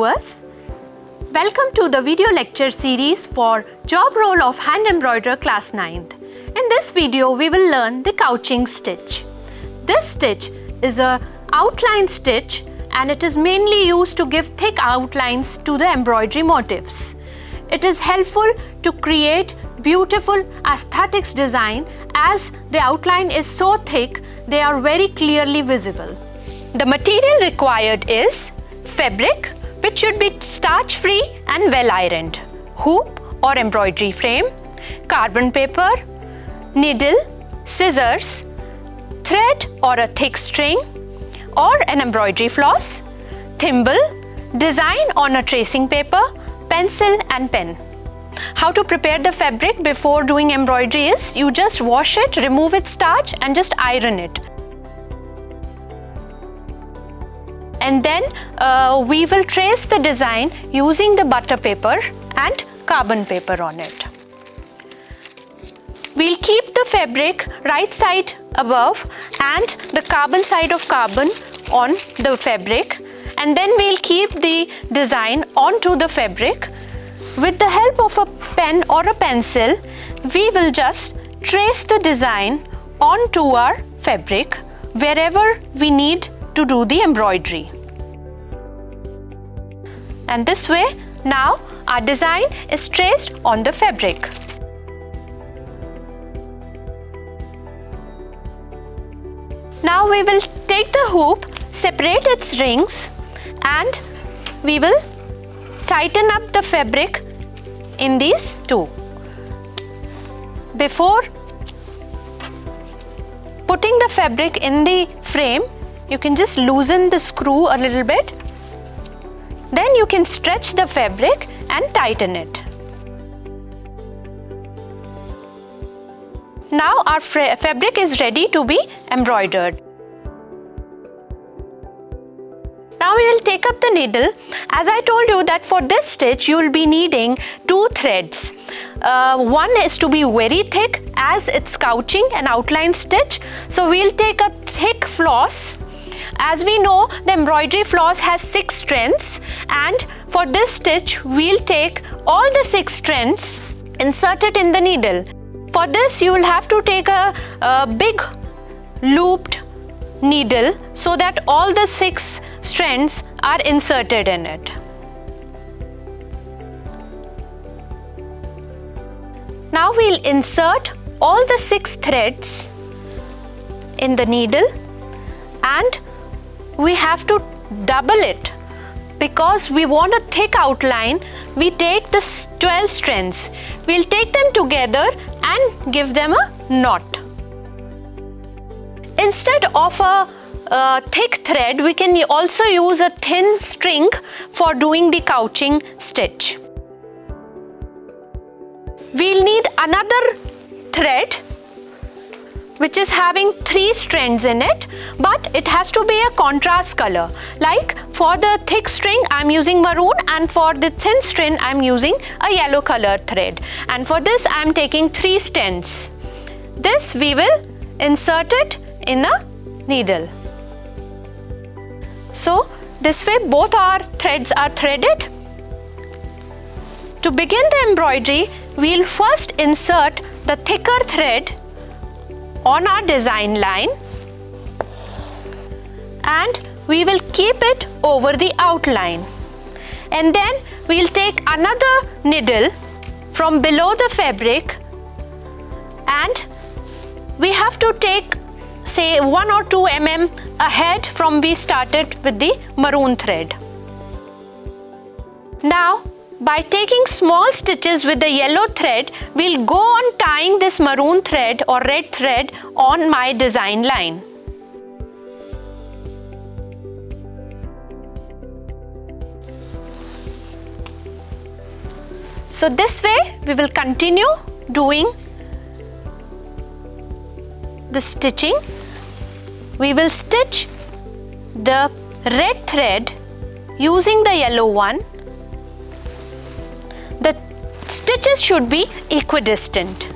viewers. Welcome to the video lecture series for Job Role of Hand Embroiderer Class 9th. In this video, we will learn the couching stitch. This stitch is an outline stitch and it is mainly used to give thick outlines to the embroidery motifs. It is helpful to create beautiful aesthetics design as the outline is so thick they are very clearly visible. The material required is fabric, which should be starch free and well ironed, hoop or embroidery frame, carbon paper, needle, scissors, thread or a thick string or an embroidery floss, thimble, design on a tracing paper, pencil and pen. How to prepare the fabric before doing embroidery is you just wash it, remove its starch and just iron it. And then we will trace the design using the butter paper and carbon paper on it. We'll keep the fabric right side above and the carbon side of carbon on the fabric, and then we'll keep the design onto the fabric. With the help of a pen or a pencil, we will just trace the design onto our fabric wherever we need to do the embroidery. And this way, now our design is traced on the fabric. Now we will take the hoop, separate its rings, and we will tighten up the fabric in these two. Before putting the fabric in the frame, you can just loosen the screw a little bit. Then you can stretch the fabric and tighten it. Now our fabric is ready to be embroidered. Now we will take up the needle. As I told you that for this stitch you will be needing two threads. One is to be very thick as it's couching an outline stitch. So we'll take a thick floss. As we know, the embroidery floss has 6 strands, and for this stitch we'll take all the 6 strands, insert it in the needle. For this you will have to take a big looped needle so that all the 6 strands are inserted in it. Now we'll insert all the 6 threads in the needle, and we have to double it because we want a thick outline. We take the 12 strands, we'll take them together and give them a knot. Instead of a thick thread, we can also use a thin string for doing the couching stitch. We'll need another thread which is having 3 strands in it, but it has to be a contrast color. Like for the thick string I'm using maroon, and for the thin string I'm using a yellow color thread, and for this I'm taking 3 strands. This we will insert it in a needle. So this way both our threads are threaded. To begin the embroidery, we'll first insert the thicker thread on our design line, and we will keep it over the outline, and then we'll take another needle from below the fabric, and we have to take say 1 or 2 mm ahead from we started with the maroon thread. Now by taking small stitches with the yellow thread, we'll go on tying this maroon thread or red thread on my design line. So this way we will continue doing the stitching. We will stitch the red thread using the yellow one. The stitches should be equidistant.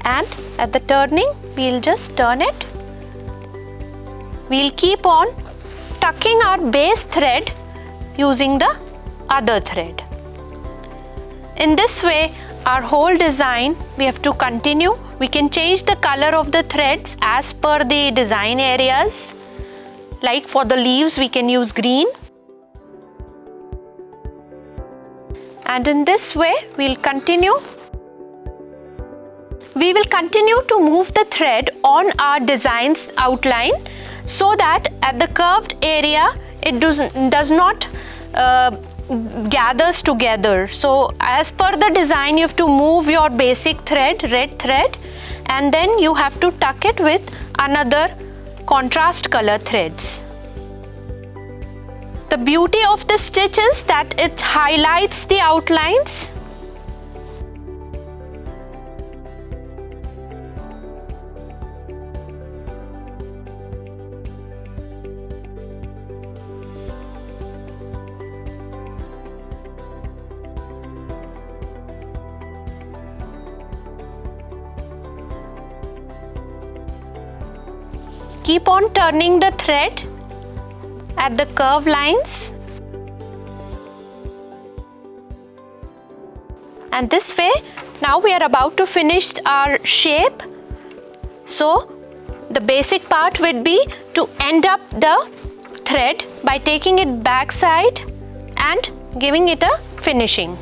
And at the turning, we'll just turn it we'll keep on tucking our base thread using the other thread. In this way, our whole design we have to continue. We can change the color of the threads as per the design areas. Like for the leaves, we can use green. And in this way, we'll continue. We will continue to move the thread on our design's outline so that at the curved area, it does not gathers together. So as per the design, you have to move your basic thread, red thread, and then you have to tuck it with another contrast color threads. The beauty of this stitch is that it highlights the outlines. Keep on turning the thread at the curve lines, and this way now we are about to finish our shape. So the basic part would be to end up the thread by taking it back side and giving it a finishing.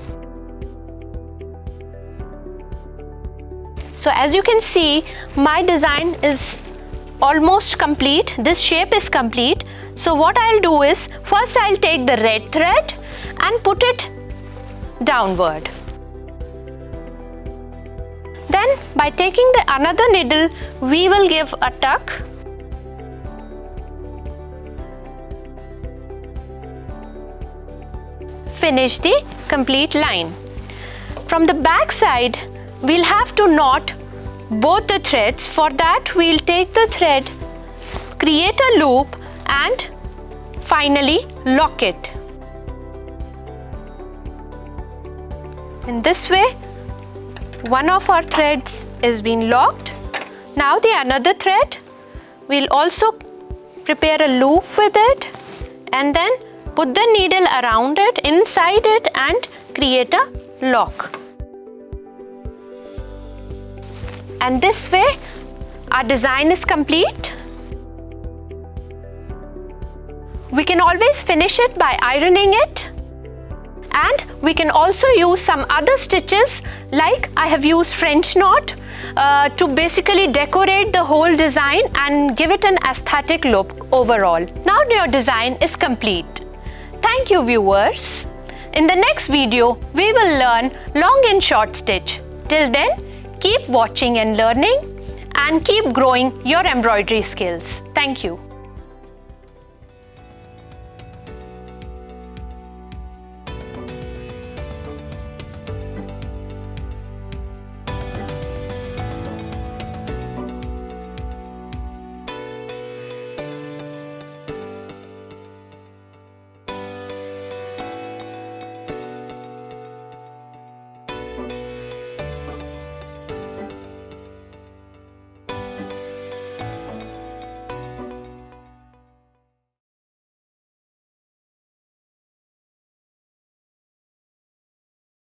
So as you can see, my design is almost complete. This shape is complete. So what I'll do is, first I'll take the red thread and put it downward. Then by taking the another needle, we will give a tuck. Finish the complete line. From the back side, we'll have to knot both the threads. For that, we'll take the thread, create a loop, and finally lock it. In this way, one of our threads is being locked. Now the another thread, we'll also prepare a loop with it and then put the needle around it, inside it, and create a lock. And this way, our design is complete. We can always finish it by ironing it. And we can also use some other stitches, like I have used French knot to basically decorate the whole design and give it an aesthetic look overall. Now your design is complete. Thank you, viewers. In the next video, we will learn long and short stitch. Till then, keep watching and learning and keep growing your embroidery skills. Thank you.